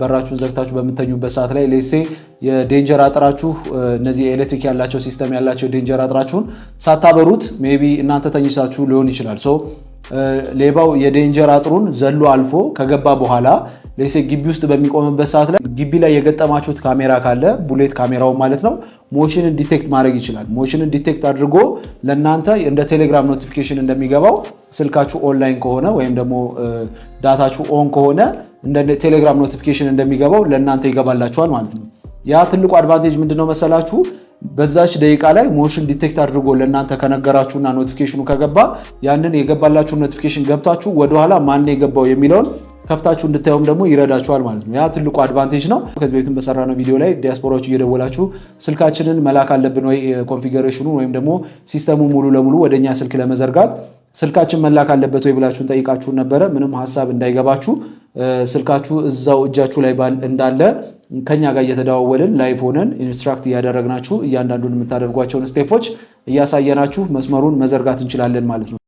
በራችሁን ዘግታችሁ በመተኙበት ሰዓት ላይ ሌሴ የዴንጀር አጥራችሁ እነዚህ ኤሌክትሪክ ያላቸው ሲስተም ያላቸው ዴንጀር አጥራችሁን ሳታበሩት ሜቢ እናንተ ተኝሳችሁ ሊሆን ይችላል ሌባው የዴንጀር አጥሩን ዘሎ አልፎ ከገባ በኋላ ሌሴ ግቢ ውስጥ በሚቆምበት ሰዓት ላይ ግቢ ላይ የገጠማችሁት ካሜራ ካለ ቡሌት ካሜራው ማለት ነው ሞሽንን ዲቴክት ማድረግ ይችላል ሞሽንን ዲቴክት አድርጎ ለናንተ እንደ ቴሌግራም ኖቲፊኬሽን እንደሚገባው ስልካችሁ ኦንላይን ከሆነ ወይም ደግሞ ዳታችሁ ኦን ከሆነ እንደ ቴሌግራም ኖቲፊኬሽን እንደሚገባው ለናንተ ይገባላችኋል ማለት ነው ያ ትልቁ አድቫንቴጅ ምንድነው መሰላችሁ በዛች ደቂቃ ላይ ሞሽን ዲቴክት አድርጎ ለናንተ ከነገራችሁና ኖቲፊኬሽኑ ከገባ ያንን የገባላችሁ ኖቲፊኬሽን ገብታችሁ ወደ ኋላ ማን የገባው የሚለውን ከፍታችሁ እንድታዩም ደግሞ ይረዳችኋል ማለት ነው ያ ትልቁ አድቫንቴጅ ነው ከዚህ በፊትም በሰራነው ቪዲዮ ላይ ዲያስፖራዎች እየደወላችሁ ስልካችንን መላክ አለብን ወይ ኮንፊገሬሽኑ ወይም ደግሞ ሲስተሙ ሙሉ ለሙሉ ወደኛ ስልክ ለመዘርጋት ስልካችን መላክ አለበት ወይ ብላችሁን ጠይቃችሁ ነበር ምንም ሐሳብ እንዳይገባችሁ ስልካችሁ እዛው እጃችሁ ላይ እንዳለ ከኛ ጋር እየተደዋወልን ላይቭ ሆነን ኢንስትራክት ያደረግናችሁ እያንዳንዱን የምታደርጓቸውን ስቴፖች እያሳየናችሁ መስመሩን መዘርጋት እንችላለን ማለት ነው